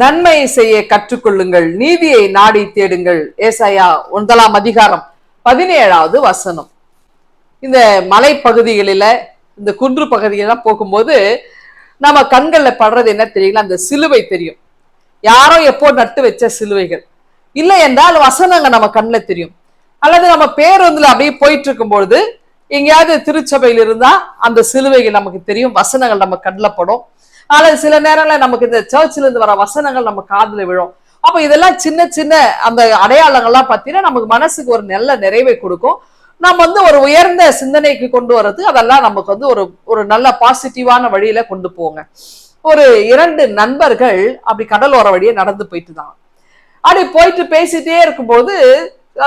நன்மை செய்ய கற்றுக்கொள்ளுங்கள், நீதியை நாடி தேடுங்கள். ஏசாயா 1 வசனம். இந்த மலைப்பகுதிகளில, இந்த குன்று பகுதிகளெல்லாம் போகும்போது நம்ம கண்கள்ல படுறது என்ன தெரியுங்களா? அந்த சிலுவை தெரியும். யாரோ எப்போ நட்டு வச்ச சிலுவைகள். இல்லை என்றால் வசனங்க நம்ம கண்ணுல தெரியும். அல்லது நம்ம பேருந்துல அப்படியே போயிட்டு இருக்கும்பொழுது எங்கேயாவது திருச்சபையில் இருந்தா அந்த சிலுவைகள் நமக்கு தெரியும், வசனங்கள் நம்ம கண்ணுல படும். அல்லது சில நேரங்கள்ல நமக்கு இந்த சர்ச்சில் இருந்து வர வசனங்கள் நம்ம காதுல விழும். அப்ப இதெல்லாம் சின்ன சின்ன அந்த அடையாளங்கள்லாம் பார்த்தீங்கன்னா நமக்கு மனசுக்கு ஒரு நல்ல நிறைவை கொடுக்கும். நம்ம ஒரு உயர்ந்த சிந்தனைக்கு கொண்டு வர்றது, அதெல்லாம் நமக்கு ஒரு ஒரு நல்ல பாசிட்டிவான வழியில கொண்டு போங்க. ஒரு 2 நண்பர்கள் அப்படி கடலோர வழியே நடந்து போயிட்டு தான். அப்படி போயிட்டு பேசிட்டே இருக்கும்போது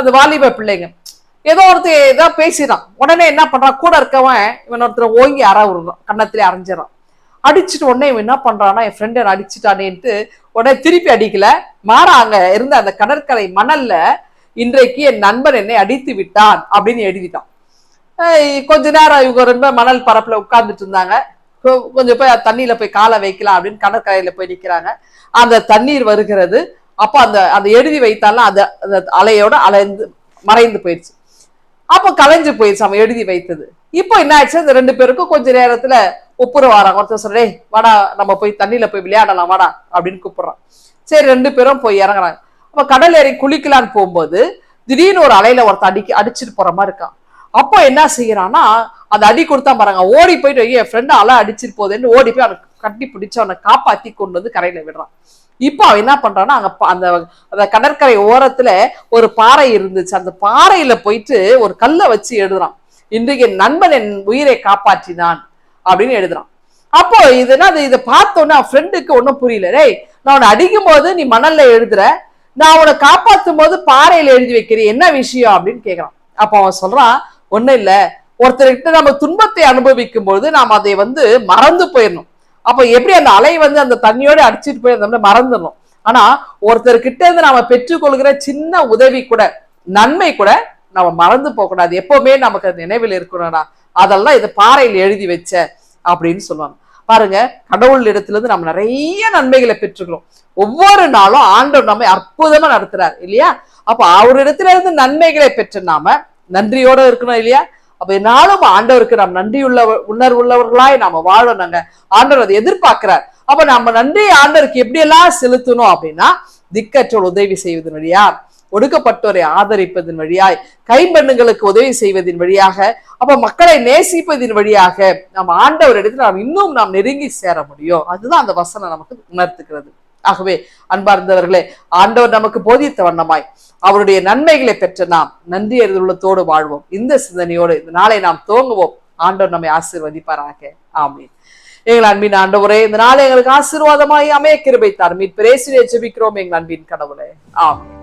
அந்த வாலிப பிள்ளைங்க ஏதோ ஒருத்தர் ஏதோ பேசிடான். உடனே என்ன பண்றான், கூட இருக்கவன் இவன் ஒருத்தர் ஓங்கி விடுறான், கன்னத்திலே அரைஞ்சிடறான். அடிச்சுட்டு உடனே இவன் என்ன பண்றான்னா, என் ஃப்ரெண்ட் அடிச்சுட்டானேன்ட்டு உடனே திருப்பி அடிக்கல, மாறா அங்க இருந்த அந்த கடற்கரை மணல்ல இன்றைக்கு என் நண்பன் என்னை அடித்து விட்டான் அப்படின்னு எழுதிட்டான். கொஞ்ச நேரம் இவங்க ரொம்ப மணல் பரப்புல உட்கார்ந்துட்டு இருந்தாங்க. கொஞ்சம் போய் தண்ணியில போய் காலை வைக்கலாம் அப்படின்னு கடற்கரையில போய் நிக்கிறாங்க. அந்த தண்ணீர் வருகிறது. அப்ப அந்த அந்த எழுதி வைத்தாலும் அந்த அலையோட அலைந்து மறைந்து போயிடுச்சு. அப்ப கலைஞ்சு போயிடுச்சு அவன் எழுதி வைத்தது. இப்போ என்ன ஆயிடுச்சு, இந்த 2 பேருக்கும் கொஞ்ச நேரத்துல ஒப்புரம் வராங்க. ஒருத்தர் சொல்றே, வாடா நம்ம போய் தண்ணியில போய் விளையாடலாம் வாடா அப்படின்னு கூப்பிடுறான். சரி 2 பேரும் போய் இறங்குறாங்க. அப்ப கடல் ஏறி குளிக்கலான்னு போகும்போது திடீர்னு ஒரு அலையில ஒருத்தர் அடிச்சுட்டு போற மாதிரி இருக்கான். அப்போ என்ன செய்யறான்னா, அந்த அடி கொடுத்தா பாருங்க, ஓடி போயிட்டு என் ஃப்ரெண்டு அலை அடிச்சிட்டு போகுதுன்னு ஓடி போய் அவனை கட்டி பிடிச்சு அவனை காப்பாத்தி கொண்டு வந்து கரையில விடுறான். இப்போ அவன் என்ன பண்றான்னா, அங்க அந்த கடற்கரை ஓரத்துல ஒரு பாறை இருந்துச்சு. அந்த பாறையில போயிட்டு ஒரு கல்லை வச்சு எழுதுறான், இன்றைக்கு என் நண்பன் என் உயிரை காப்பாற்றினான் அப்படின்னு எழுதுறான். அப்போ இதை பார்த்தோன்னே அவன் ஃப்ரெண்டுக்கு ஒன்னும் புரியல. டேய், நான் உன்னை அடிக்கும் போது நீ மணல்ல எழுதுற, நான் உன்னை காப்பாற்றும் போது பாறையில எழுதி வைக்கிறேன், என்ன விஷயம் அப்படின்னு கேட்கிறான். அப்ப அவன் சொல்றான், ஒண்ணும் இல்ல, ஒருத்தர்கிட்ட நம்ம துன்பத்தை அனுபவிக்கும் போது நாம் அதை மறந்து போயிடணும். அப்ப எப்படி அந்த அலை அந்த தண்ணியோட அடிச்சுட்டு போய் அந்த மறந்துடணும். ஆனா ஒருத்தர்கிட்ட இருந்து நாம பெற்றுக்கொள்கிற சின்ன உதவி கூட, நன்மை கூட நம்ம மறந்து போக கூடாது. எப்பவுமே நமக்கு அது நினைவில் இருக்கணும்டா, அதெல்லாம் இது பாறையில் எழுதி வச்ச அப்படின்னு சொல்லுவாங்க. பாருங்க, கடவுள் இடத்துல இருந்து நம்ம நிறைய நன்மைகளை பெற்றுக்கிறோம். ஒவ்வொரு நாளும் ஆண்டவர் நம்மை அற்புதமா நடத்துறாரு இல்லையா? அப்ப அவரிடத்துல இருந்து நன்மைகளை பெற்ற நாம நன்றியோட இருக்கணும் இல்லையா? அப்ப நாளும் ஆண்டவருக்கு நாம் நன்றியுள்ள உணர்வுள்ளவர்களாய் நாம வாழணுங்க. ஆண்டவர் அதை எதிர்பார்க்கிறார். அப்ப நம்ம நன்றி ஆண்டவருக்கு எப்படி எல்லாம் செலுத்தணும் அப்படின்னா, திக்கற்றோர் உதவி செய்வதன் வழியா, ஒடுக்கப்பட்டோரை ஆதரிப்பதன் வழியாய், கைம்பெண்ணுங்களுக்கு உதவி செய்வதன் வழியாக, அப்ப மக்களை நேசிப்பதன் வழியாக நம்ம ஆண்டவர் இடத்துல நாம் நெருங்கி சேர முடியும். அதுதான் அந்த வசனம் நமக்கு உணர்த்துகிறது. ஆகவே அன்பார்ந்தவர்களே, ஆண்டவர் நமக்கு போதித்த வண்ணமாய் அவருடைய நன்மைகளை பெற்ற நாம் நன்றி அறிந்துள்ளத்தோடு வாழ்வோம். இந்த சிந்தனையோடு இந்த நாளை நாம் துவங்குவோம். ஆண்டவர் நம்மை ஆசீர்வதிப்பாராக. ஆமீன். எங்கள் அன்பின் ஆண்டவரே, இந்த நாளை எங்களுக்கு ஆசீர்வாதமாய் அமைய கிருபை தாரும். மீட்பர் இயேசுவே ஜெபிக்கிறோம் எங்கள் அன்பின் கடவுளே. ஆமீன்.